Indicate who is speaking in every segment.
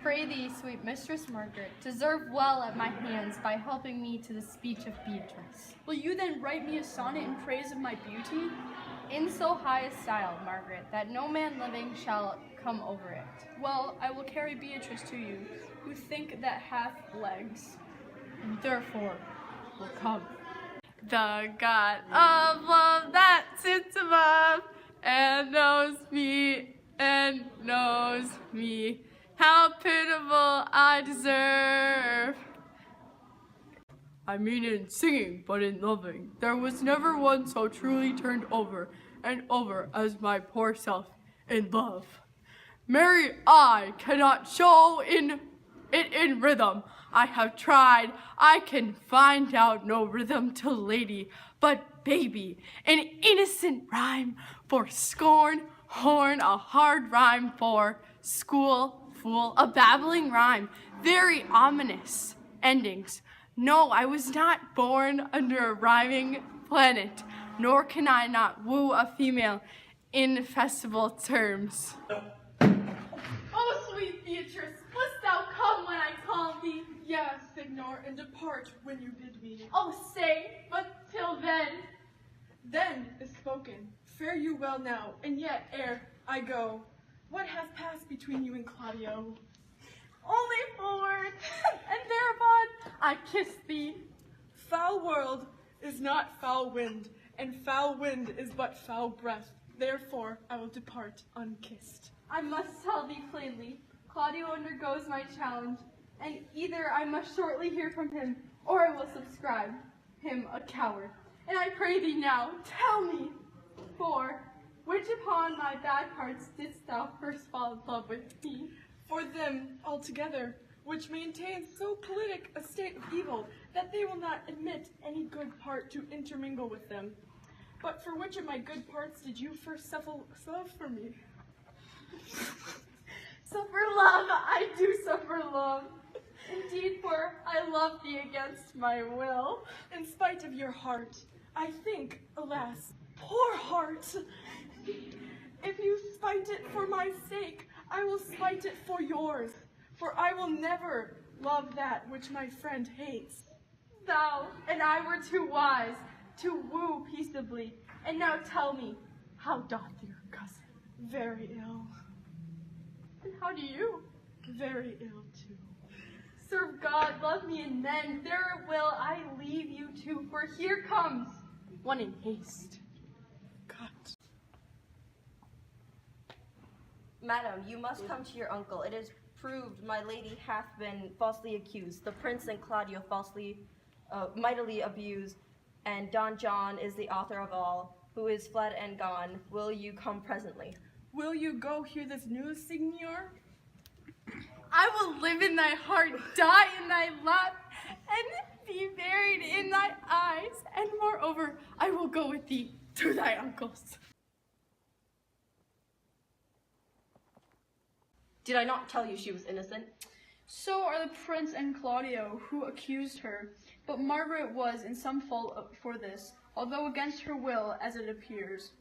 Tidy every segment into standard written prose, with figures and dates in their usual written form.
Speaker 1: pray thee, sweet Mistress Margaret, deserve well at my hands by helping me to the speech of Beatrice.
Speaker 2: Will you then write me a sonnet in praise of my beauty?
Speaker 1: In so high a style, Margaret, that no man living shall come over it.
Speaker 2: Well, I will carry Beatrice to you, who think that hath legs.
Speaker 1: And therefore will come. The God of love that sits above and knows me, how pitiable I deserve. I mean in singing, but in loving, there was never one so truly turned over and over as my poor self in love. Mary, I cannot show it in rhythm. I have tried, I can find out no rhythm to lady, but baby, an innocent rhyme for scorn, horn, a hard rhyme for school, fool, a babbling rhyme, very ominous endings. No, I was not born under a rhyming planet, nor can I not woo a female in festival terms.
Speaker 2: Oh, sweet Beatrice, must thou come when I call thee? Yes, Signor, and depart when you bid me.
Speaker 1: Oh, say, but till then.
Speaker 2: Then is spoken. Fare you well now, and yet, ere I go, what hath passed between you and Claudio?
Speaker 1: Only 4 words, and thereupon I kiss thee.
Speaker 2: Foul world is not foul wind, and foul wind is but foul breath. Therefore, I will depart unkissed.
Speaker 1: I must tell thee plainly, Claudio undergoes my challenge, and either I must shortly hear from him, or I will subscribe him a coward. And I pray thee now, tell me, for which upon my bad parts didst thou first fall in love with me?
Speaker 2: For them altogether, which maintains so politic a state of evil that they will not admit any good part to intermingle with them. But for which of my good parts did you first suffer for me?
Speaker 1: Suffer love, I do suffer love. Indeed, for I love thee against my will.
Speaker 2: In spite of your heart, I think, alas, poor heart, if you spite it for my sake, I will spite it for yours, for I will never love that which my friend hates.
Speaker 1: Thou and I were too wise to woo peaceably, and now tell me, how doth your cousin?
Speaker 2: Very ill.
Speaker 1: And how do you?
Speaker 2: Very ill too.
Speaker 1: Serve God, love me, and then there will I leave you too, for here comes one in haste.
Speaker 2: God.
Speaker 3: Madam, you must come to your uncle. It is proved my lady hath been falsely accused. The prince and Claudio mightily abused, and Don John is the author of all, who is fled and gone. Will you come presently?
Speaker 2: Will you go hear this news, Signor?
Speaker 1: I will live in thy heart, die in thy lap, and be buried in thy eyes, and moreover, I will go with thee to thy uncle's.
Speaker 3: Did I not tell you she was innocent?
Speaker 2: So are the prince and Claudio, who accused her, but Margaret was in some fault for this, although against her will, as it appears.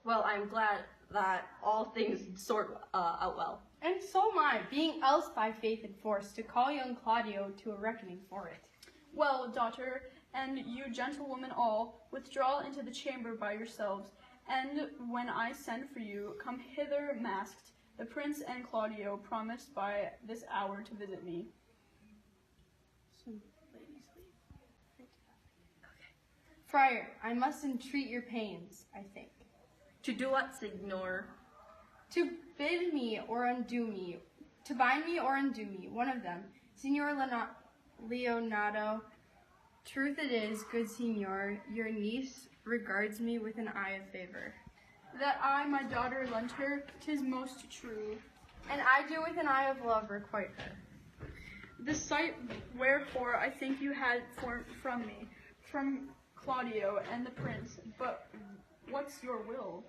Speaker 3: Well, I am glad that all things sort out well.
Speaker 1: And so am I, being else by faith and force, to call young Claudio to a reckoning for it.
Speaker 2: Well, daughter, and you gentlewomen all, withdraw into the chamber by yourselves, and when I send for you, come hither masked. The prince and Claudio promised by this hour to visit me.
Speaker 1: Friar, I must entreat your pains, I think.
Speaker 3: To do what, Signor?
Speaker 1: To bid me or undo me, to bind me or undo me, one of them. Signor Leonardo, truth it is, good signor, your niece regards me with an eye of favor.
Speaker 2: That I, my daughter, lent her, 'tis most true.
Speaker 1: And I do with an eye of love requite her.
Speaker 2: The sight wherefore I think you had from me, from Claudio and the prince, but what's your will?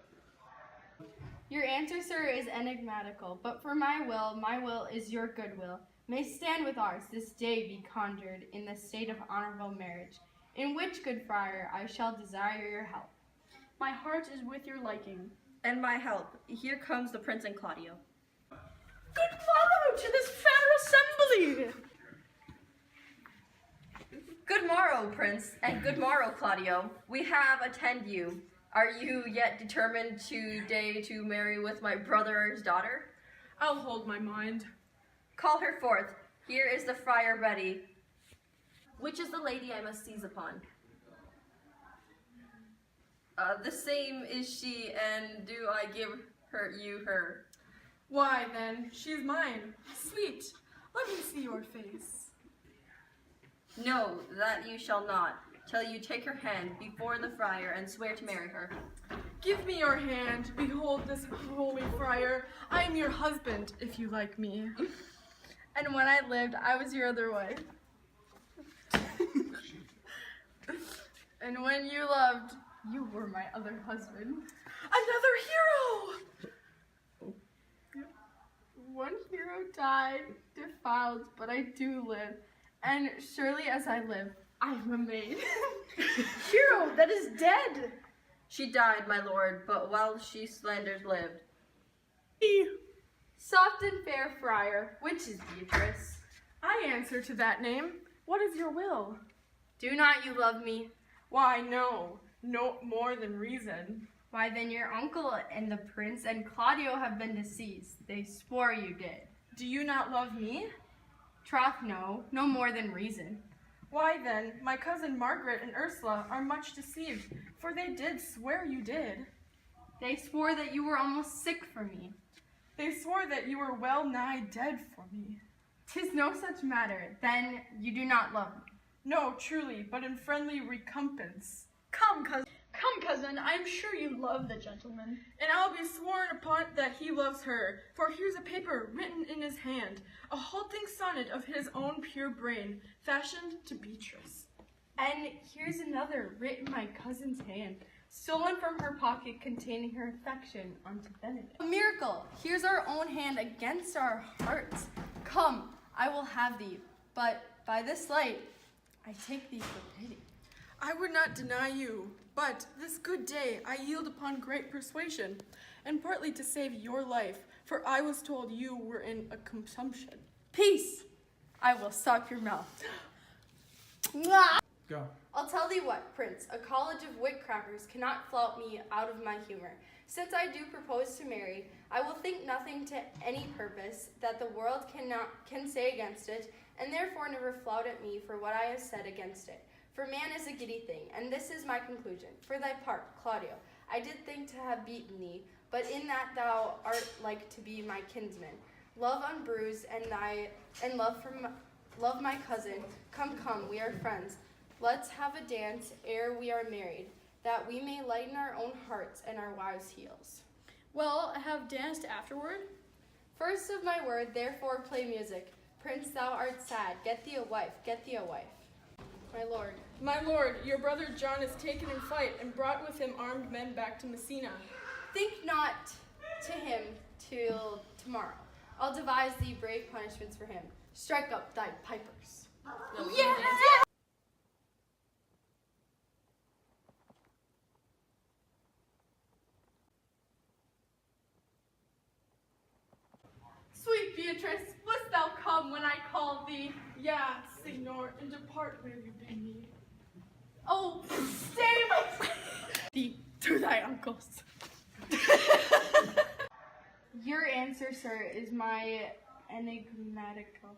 Speaker 1: Your answer, sir, is enigmatical, but for my will is your goodwill. May stand with ours this day be conjured in the state of honorable marriage, in which, good friar, I shall desire your help.
Speaker 2: My heart is with your liking.
Speaker 3: And my help. Here comes the prince and Claudio.
Speaker 2: Good follow to this fair
Speaker 1: assembly!
Speaker 3: Good morrow, Prince, and good morrow, Claudio. We have attend you. Are you yet determined today to marry with my brother's daughter?
Speaker 1: I'll hold my mind.
Speaker 3: Call her forth. Here is the friar ready. Which is the lady I must seize upon? The same is she, and do I give you her?
Speaker 2: Why then, she's mine. Sweet, let me see your face.
Speaker 3: No, that you shall not, till you take her hand before the friar and swear to marry her.
Speaker 2: Give me your hand. Behold this holy friar. I am your husband, if you like me.
Speaker 1: And when I lived, I was your other wife. And when you loved, you were my other husband.
Speaker 2: Another hero!
Speaker 1: One hero died, defiled, but I do live. And surely as I live, I am a maid.
Speaker 2: Hero that is dead!
Speaker 3: She died, my lord, but while she slandered lived.
Speaker 1: Soft and fair friar, which is Beatrice?
Speaker 2: I answer to that name. What is your will?
Speaker 1: Do not you love me?
Speaker 2: Why, no. No more than reason.
Speaker 1: Why then your uncle and the prince and Claudio have been deceased. They swore you did.
Speaker 2: Do you not love me?
Speaker 1: Troth no, no more than reason.
Speaker 2: Why then, my cousin Margaret and Ursula are much deceived, for they did swear you did.
Speaker 1: They swore that you were almost sick for me.
Speaker 2: They swore that you were well nigh dead for me.
Speaker 1: 'Tis no such matter, then you do not love me.
Speaker 2: No, truly, but in friendly recompense.
Speaker 4: Come, cousin, I am sure you love the gentleman.
Speaker 2: And I'll be sworn upon that he loves her, for here's a paper written in his hand, a halting sonnet of his own pure brain, fashioned to Beatrice.
Speaker 1: And here's another, written my cousin's hand, stolen from her pocket containing her affection unto Benedict. A miracle! Here's our own hand against our hearts. Come, I will have thee, but by this light, I take thee for pity.
Speaker 2: I would not deny you, but this good day I yield upon great persuasion, and partly to save your life, for I was told you were in a consumption.
Speaker 1: Peace! I will stop your mouth. Mwah!
Speaker 5: Go.
Speaker 1: I'll tell thee what, Prince, a college of wit crackers cannot flout me out of my humor. Since I do propose to marry, I will think nothing to any purpose that the world can say against it, and therefore never flout at me for what I have said against it. For man is a giddy thing, and this is my conclusion. For thy part, Claudio, I did think to have beaten thee, but in that thou art like to be my kinsman. Love unbruised, and love my cousin. Come, we are friends. Let's have a dance ere we are married, that we may lighten our own hearts and our wives' heels.
Speaker 4: Well, have danced afterward?
Speaker 1: First of my word, therefore play music. Prince, thou art sad. Get thee a wife, get thee a wife. My lord.
Speaker 2: My lord, your brother John is taken in fight and brought with him armed men back to Messina.
Speaker 1: Think not to him till tomorrow. I'll devise thee brave punishments for him. Strike up thy pipers.
Speaker 3: No, we
Speaker 1: Yeah!
Speaker 3: didn't.
Speaker 1: Sweet Beatrice, wouldst thou come when I call thee?
Speaker 2: Yeah, Signor, and depart where you bid me.
Speaker 1: Oh, stay my thee to thy uncle's. Your answer, sir, is my enigmatical.